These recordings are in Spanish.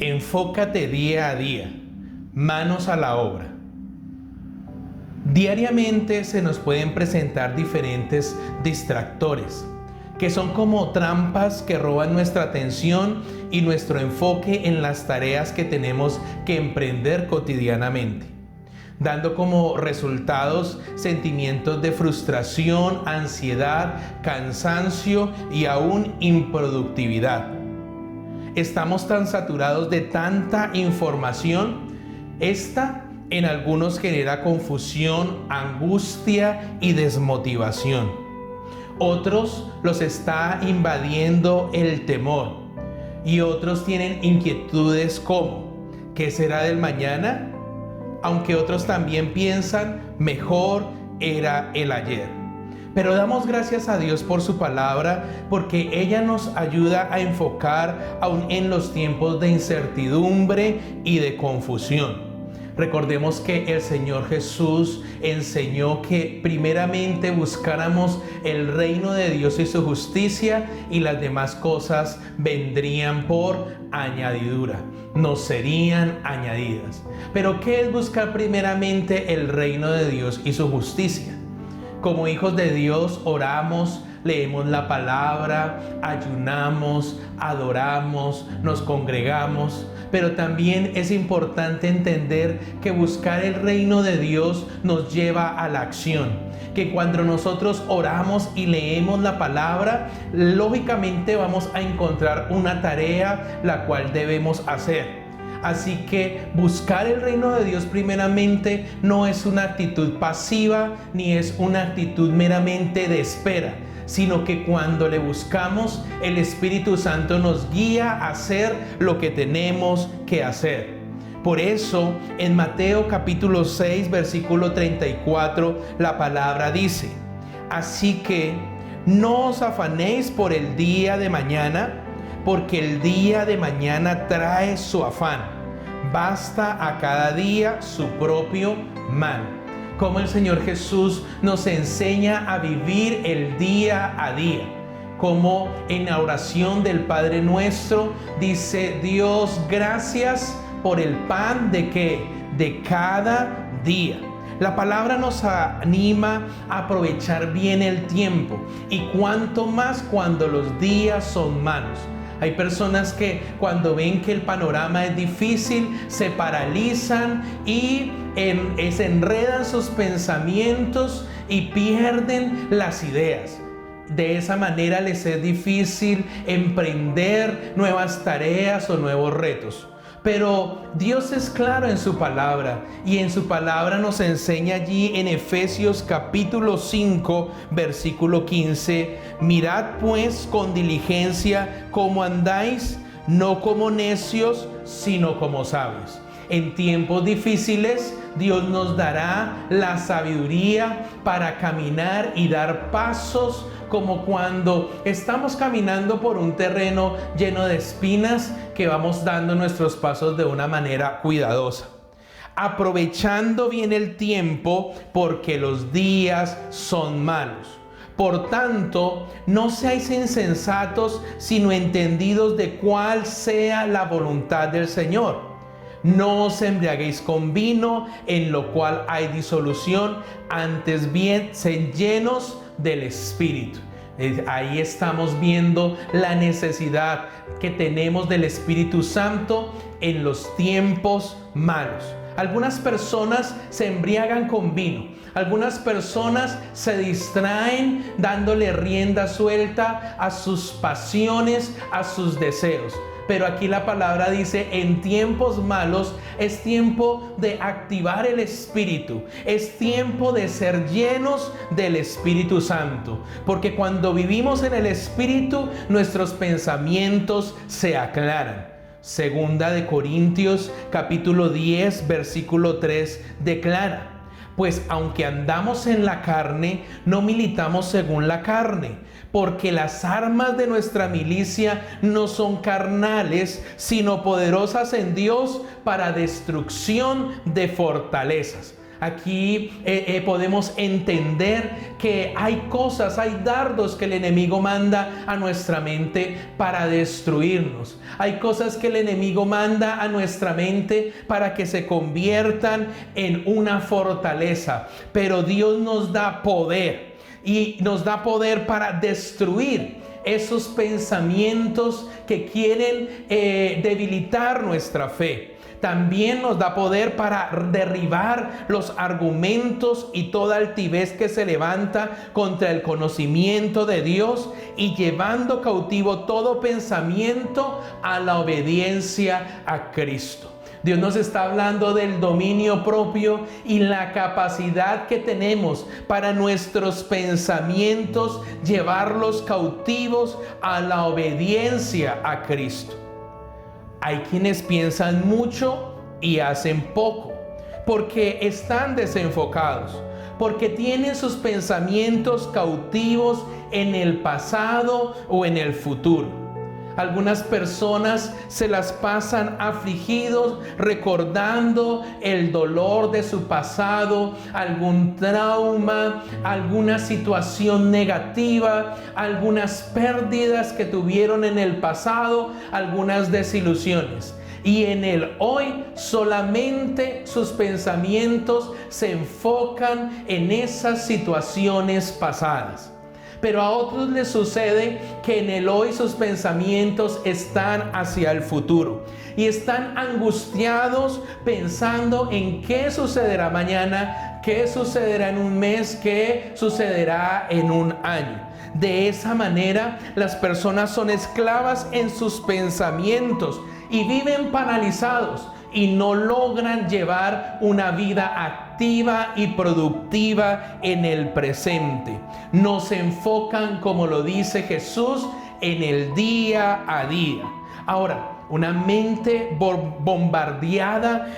Enfócate día a día, manos a la obra. Diariamente se nos pueden presentar diferentes distractores, que son como trampas que roban nuestra atención y nuestro enfoque en las tareas que tenemos que emprender cotidianamente, dando como resultados sentimientos de frustración, ansiedad, cansancio y aún improductividad. Estamos tan saturados de tanta información, esta en algunos genera confusión, angustia y desmotivación. Otros los está invadiendo el temor y otros tienen inquietudes como ¿qué será del mañana? Aunque otros también piensan mejor era el ayer. Pero damos gracias a Dios por su palabra, porque ella nos ayuda a enfocar aún en los tiempos de incertidumbre y de confusión. Recordemos que el Señor Jesús enseñó que primeramente buscáramos el reino de Dios y su justicia, y las demás cosas vendrían por añadidura, nos serían añadidas. Pero ¿qué es buscar primeramente el reino de Dios y su justicia? Como hijos de Dios oramos, leemos la palabra, ayunamos, adoramos, nos congregamos, pero también es importante entender que buscar el reino de Dios nos lleva a la acción, que cuando nosotros oramos y leemos la palabra, lógicamente vamos a encontrar una tarea la cual debemos hacer. Así que buscar el reino de Dios primeramente no es una actitud pasiva ni es una actitud meramente de espera, sino que cuando le buscamos, el Espíritu Santo nos guía a hacer lo que tenemos que hacer. Por eso, en Mateo capítulo 6, versículo 34, la palabra dice: así que no os afanéis por el día de mañana, porque el día de mañana trae su afán. Basta a cada día su propio mal. Como el Señor Jesús nos enseña a vivir el día a día. Como en la oración del Padre Nuestro dice: Dios, gracias por el pan de ¿qué? De cada día. La palabra nos anima a aprovechar bien el tiempo, y cuanto más cuando los días son malos. Hay personas que cuando ven que el panorama es difícil, se paralizan y se enredan sus pensamientos y pierden las ideas. De esa manera les es difícil emprender nuevas tareas o nuevos retos. Pero Dios es claro en su palabra, y en su palabra nos enseña allí en Efesios capítulo 5, versículo 15: mirad pues con diligencia cómo andáis, no como necios, sino como sabios. En tiempos difíciles, Dios nos dará la sabiduría para caminar y dar pasos, como cuando estamos caminando por un terreno lleno de espinas, que vamos dando nuestros pasos de una manera cuidadosa, aprovechando bien el tiempo, porque los días son malos. Por tanto, no seáis insensatos, sino entendidos de cuál sea la voluntad del Señor. No os embriaguéis con vino, en lo cual hay disolución, antes bien sed llenos del Espíritu. Ahí estamos viendo la necesidad que tenemos del Espíritu Santo en los tiempos malos. Algunas personas se embriagan con vino. Algunas personas se distraen dándole rienda suelta a sus pasiones, a sus deseos. Pero aquí la palabra dice: en tiempos malos es tiempo de activar el Espíritu, es tiempo de ser llenos del Espíritu Santo, porque cuando vivimos en el Espíritu, nuestros pensamientos se aclaran. Segunda de Corintios capítulo 10, versículo 3 declara: pues aunque andamos en la carne, no militamos según la carne, porque las armas de nuestra milicia no son carnales, sino poderosas en Dios para destrucción de fortalezas. Aquí podemos entender que hay cosas, hay dardos que el enemigo manda a nuestra mente para destruirnos. Hay cosas que el enemigo manda a nuestra mente para que se conviertan en una fortaleza. Pero Dios nos da poder, y nos da poder para destruir esos pensamientos que quieren debilitar nuestra fe. También nos da poder para derribar los argumentos y toda altivez que se levanta contra el conocimiento de Dios, y llevando cautivo todo pensamiento a la obediencia a Cristo. Dios nos está hablando del dominio propio y la capacidad que tenemos para nuestros pensamientos llevarlos cautivos a la obediencia a Cristo. Hay quienes piensan mucho y hacen poco, porque están desenfocados, porque tienen sus pensamientos cautivos en el pasado o en el futuro. Algunas personas se las pasan afligidos, recordando el dolor de su pasado, algún trauma, alguna situación negativa, algunas pérdidas que tuvieron en el pasado, algunas desilusiones. Y en el hoy solamente sus pensamientos se enfocan en esas situaciones pasadas. Pero a otros les sucede que en el hoy sus pensamientos están hacia el futuro y están angustiados pensando en qué sucederá mañana, qué sucederá en un mes, qué sucederá en un año. De esa manera, las personas son esclavas en sus pensamientos y viven paralizados y no logran llevar una vida activa y productiva en el presente. No se enfocan, como lo dice Jesús, en el día a día. Ahora, una mente bombardeada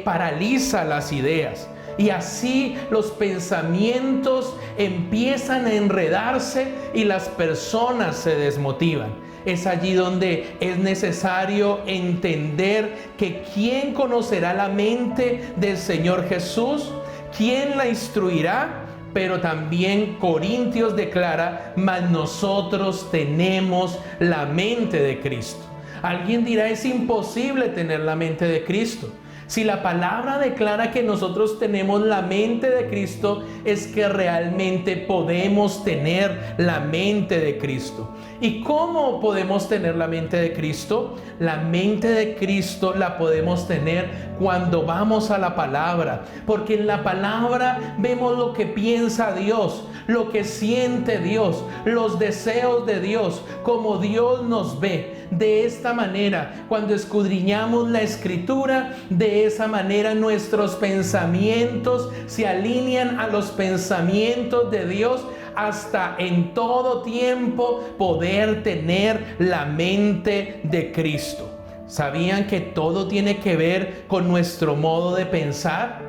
paraliza las ideas. Y así los pensamientos empiezan a enredarse y las personas se desmotivan. Es allí donde es necesario entender que ¿quién conocerá la mente del Señor Jesús? ¿Quién la instruirá? Pero también Corintios declara: mas nosotros tenemos la mente de Cristo. Alguien dirá: es imposible tener la mente de Cristo. Si la palabra declara que nosotros tenemos la mente de Cristo, es que realmente podemos tener la mente de Cristo. ¿Y cómo podemos tener la mente de Cristo? La mente de Cristo la podemos tener cuando vamos a la palabra, porque en la palabra vemos lo que piensa Dios, lo que siente Dios, los deseos de Dios, como Dios nos ve. De esta manera, cuando escudriñamos la Escritura, de esa manera nuestros pensamientos se alinean a los pensamientos de Dios, hasta en todo tiempo poder tener la mente de Cristo. ¿Sabían que todo tiene que ver con nuestro modo de pensar?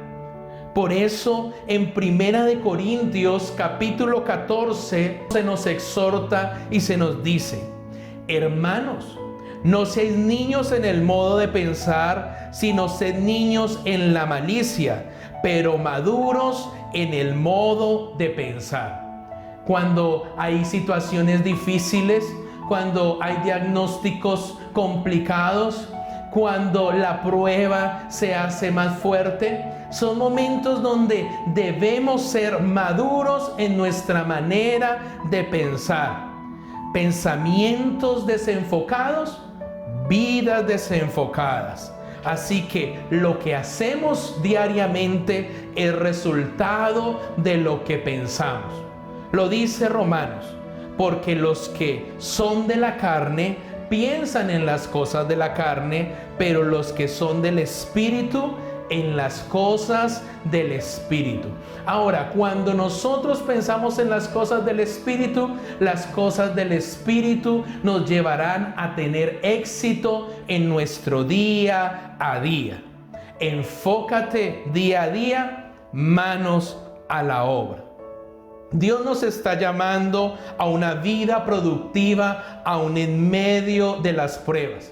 Por eso en 1 Corintios capítulo 14 se nos exhorta y se nos dice: hermanos, no seáis niños en el modo de pensar, sino sed niños en la malicia, pero maduros en el modo de pensar. Cuando hay situaciones difíciles, cuando hay diagnósticos complicados, cuando la prueba se hace más fuerte, son momentos donde debemos ser maduros en nuestra manera de pensar. Pensamientos desenfocados, vidas desenfocadas. Así que lo que hacemos diariamente es resultado de lo que pensamos. Lo dice Romanos: porque los que son de la carne piensan en las cosas de la carne, pero los que son del Espíritu en las cosas del Espíritu. Ahora, cuando nosotros pensamos en las cosas del Espíritu nos llevarán a tener éxito en nuestro día a día. Enfócate día a día, manos a la obra. Dios nos está llamando a una vida productiva aún en medio de las pruebas.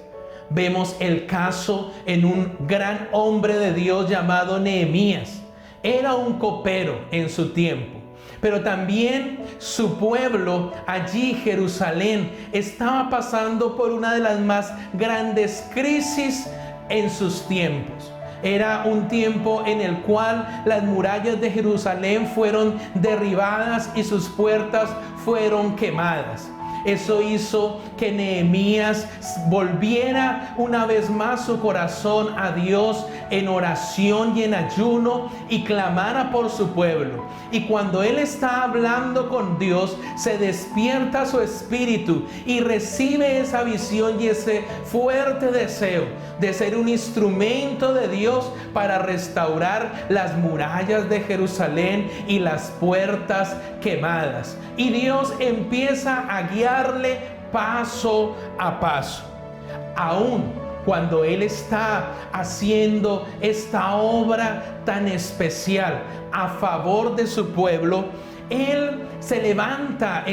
Vemos el caso en un gran hombre de Dios llamado Nehemías, era un copero en su tiempo. Pero también su pueblo, allí Jerusalén, estaba pasando por una de las más grandes crisis en sus tiempos. Era un tiempo en el cual las murallas de Jerusalén fueron derribadas y sus puertas fueron quemadas. Eso hizo que Nehemías volviera una vez más su corazón a Dios en oración y en ayuno y clamara por su pueblo. Y cuando él está hablando con Dios, se despierta su espíritu y recibe esa visión y ese fuerte deseo de ser un instrumento de Dios para restaurar las murallas de Jerusalén y las puertas quemadas. Y Dios empieza a guiarle paso a paso. Aún cuando Él está haciendo esta obra tan especial a favor de su pueblo, Él se levanta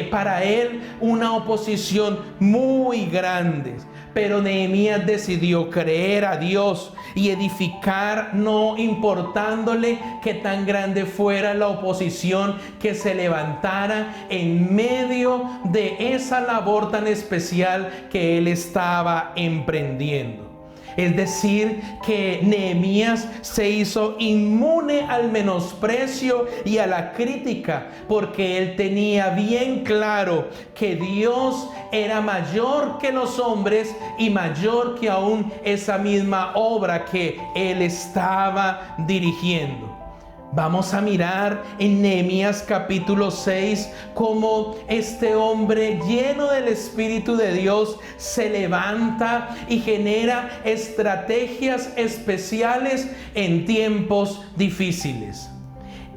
para Él una oposición muy grande. Pero Nehemías decidió creer a Dios y edificar, no importándole que tan grande fuera la oposición que se levantara en medio de esa labor tan especial que él estaba emprendiendo. Es decir, que Nehemías se hizo inmune al menosprecio y a la crítica, porque él tenía bien claro que Dios era mayor que los hombres y mayor que aún esa misma obra que él estaba dirigiendo. Vamos a mirar en Nehemías capítulo 6 cómo este hombre lleno del Espíritu de Dios se levanta y genera estrategias especiales en tiempos difíciles.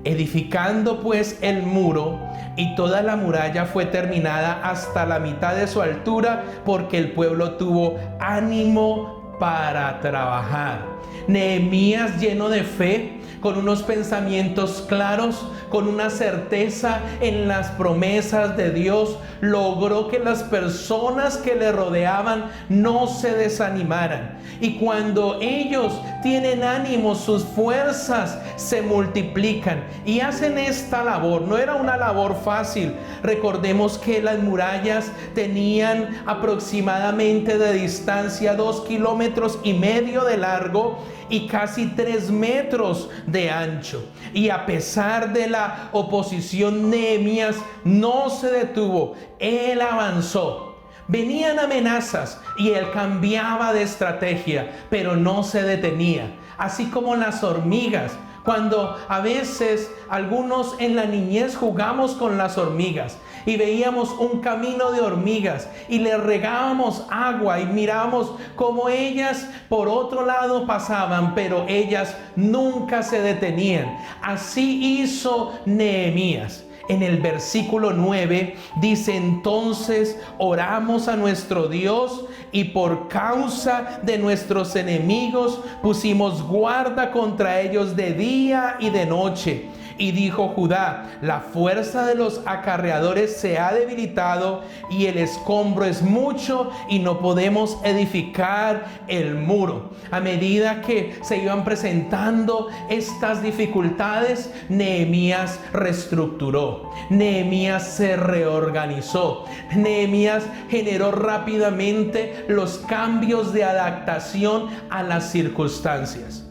Edificando pues el muro, y toda la muralla fue terminada hasta la mitad de su altura, porque el pueblo tuvo ánimo para trabajar. Nehemías, lleno de fe, con unos pensamientos claros, con una certeza en las promesas de Dios, logró que las personas que le rodeaban no se desanimaran. Y cuando ellos tienen ánimo, sus fuerzas se multiplican y hacen esta labor. No era una labor fácil. Recordemos que las murallas tenían aproximadamente de distancia 2,5 kilómetros de largo y casi 3 metros de ancho. Y a pesar de la oposición, Nehemías no se detuvo. Él avanzó. Venían amenazas y él cambiaba de estrategia, pero no se detenía. Así como las hormigas. Cuando a veces algunos en la niñez jugamos con las hormigas y veíamos un camino de hormigas y le regábamos agua y mirábamos cómo ellas por otro lado pasaban, pero ellas nunca se detenían. Así hizo Nehemías. En el versículo 9 dice: entonces oramos a nuestro Dios y por causa de nuestros enemigos pusimos guarda contra ellos de día y de noche. Y dijo Judá: la fuerza de los acarreadores se ha debilitado y el escombro es mucho y no podemos edificar el muro. A medida que se iban presentando estas dificultades, Nehemías reestructuró. Nehemías se reorganizó. Nehemías generó rápidamente los cambios de adaptación a las circunstancias.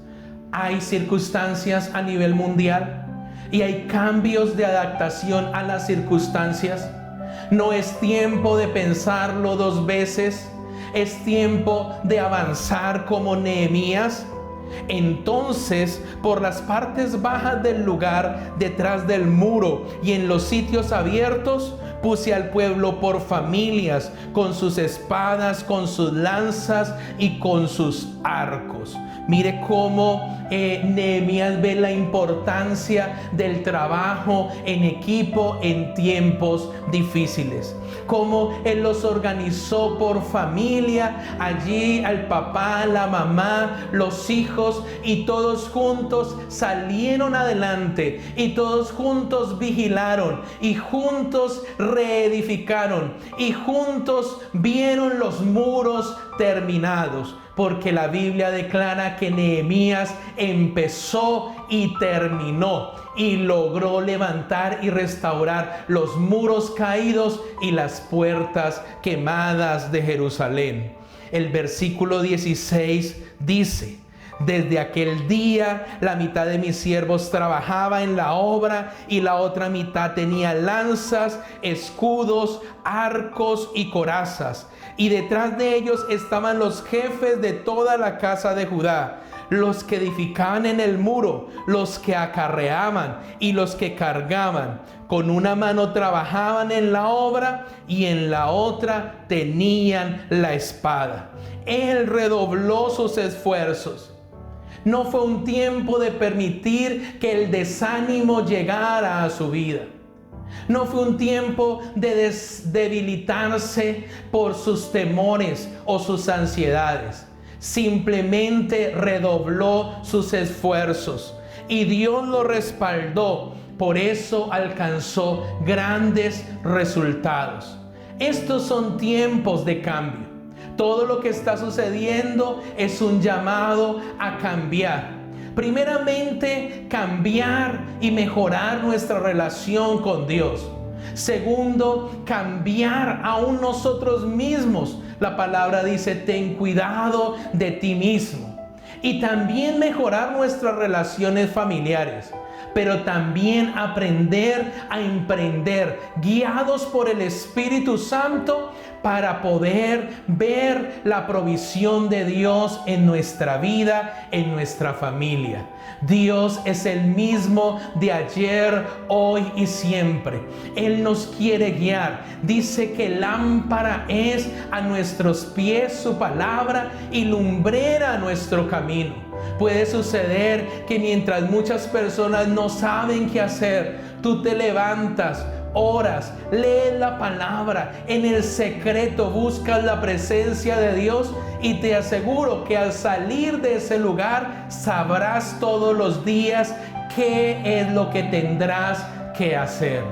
Hay circunstancias a nivel mundial y hay cambios de adaptación a las circunstancias. No es tiempo de pensarlo 2 veces. Es tiempo de avanzar como Nehemías. Entonces, por las partes bajas del lugar, detrás del muro y en los sitios abiertos, puse al pueblo por familias, con sus espadas, con sus lanzas y con sus arcos. Mire cómo Nehemías ve la importancia del trabajo en equipo en tiempos difíciles. Cómo él los organizó por familia, allí al papá, la mamá, los hijos, y todos juntos salieron adelante y todos juntos vigilaron y juntos reedificaron y juntos vieron los muros terminados, porque la Biblia declara que Nehemías empezó y terminó y logró levantar y restaurar los muros caídos y las puertas quemadas de Jerusalén. El versículo 16 dice: desde aquel día la mitad de mis siervos trabajaba en la obra y la otra mitad tenía lanzas, escudos, arcos y corazas. Y detrás de ellos estaban los jefes de toda la casa de Judá, los que edificaban en el muro, los que acarreaban y los que cargaban. Con una mano trabajaban en la obra y en la otra tenían la espada. Él redobló sus esfuerzos. No fue un tiempo de permitir que el desánimo llegara a su vida. No fue un tiempo de debilitarse por sus temores o sus ansiedades. Simplemente redobló sus esfuerzos y Dios lo respaldó. Por eso alcanzó grandes resultados. Estos son tiempos de cambio. Todo lo que está sucediendo es un llamado a cambiar. Primeramente, cambiar y mejorar nuestra relación con Dios. Segundo, cambiar aún nosotros mismos. La palabra dice: ten cuidado de ti mismo. Y también mejorar nuestras relaciones familiares. Pero también aprender a emprender, guiados por el Espíritu Santo, para poder ver la provisión de Dios en nuestra vida, en nuestra familia. Dios es el mismo de ayer, hoy y siempre. Él nos quiere guiar. Dice que lámpara es a nuestros pies su palabra y lumbrera a nuestro camino. Puede suceder que mientras muchas personas no saben qué hacer, tú te levantas, oras, lees la palabra, en el secreto buscas la presencia de Dios, y te aseguro que al salir de ese lugar sabrás todos los días qué es lo que tendrás que hacer.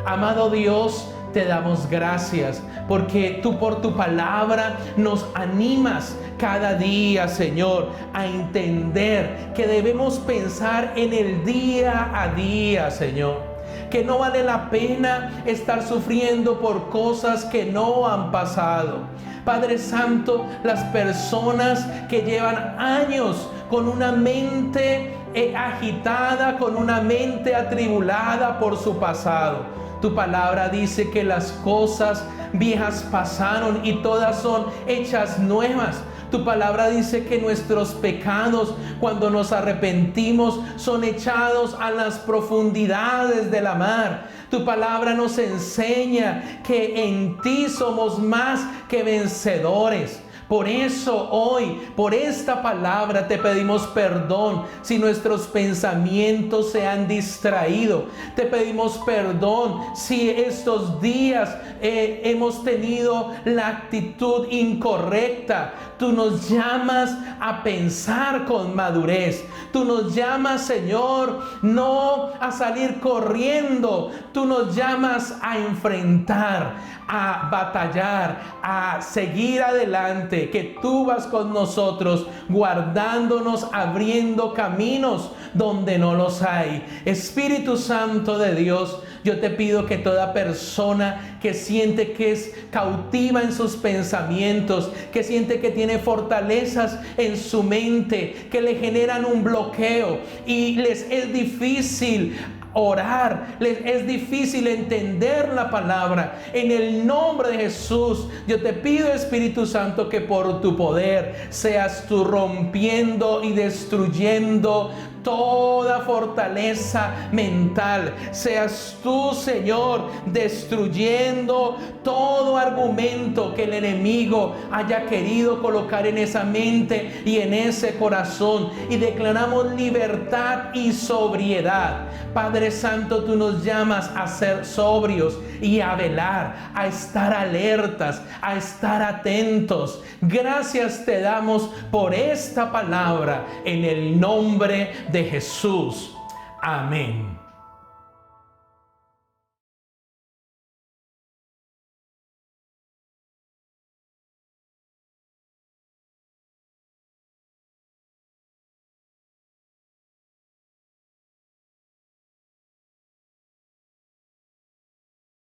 Amado Dios, te damos gracias porque tú por tu palabra nos animas cada día, Señor, a entender que debemos pensar en el día a día, Señor. Que no vale la pena estar sufriendo por cosas que no han pasado. Padre Santo, las personas que llevan años con una mente agitada, con una mente atribulada por su pasado. Tu palabra dice que las cosas viejas pasaron y todas son hechas nuevas. Tu palabra dice que nuestros pecados, cuando nos arrepentimos, son echados a las profundidades de la mar. Tu palabra nos enseña que en ti somos más que vencedores. Por eso hoy, por esta palabra, te pedimos perdón si nuestros pensamientos se han distraído. Te pedimos perdón si estos días hemos tenido la actitud incorrecta. Tú nos llamas a pensar con madurez. Tú nos llamas, Señor, no a salir corriendo. Tú nos llamas a enfrentar, a batallar, a seguir adelante. Que tú vas con nosotros, guardándonos, abriendo caminos donde no los hay. Espíritu Santo de Dios, yo te pido que toda persona que siente que es cautiva en sus pensamientos, que siente que tiene fortalezas en su mente, que le generan un bloqueo y les es difícil orar, les es difícil entender la palabra, en el nombre de Jesús, yo te pido, Espíritu Santo, que por tu poder seas tú rompiendo y destruyendo toda fortaleza mental. Seas tú, Señor, destruyendo todo argumento que el enemigo haya querido colocar en esa mente y en ese corazón. Y declaramos libertad y sobriedad. Padre Santo, tú nos llamas a ser sobrios y a velar, a estar alertas, a estar atentos. Gracias te damos por esta palabra en el nombre de Jesús. Amén.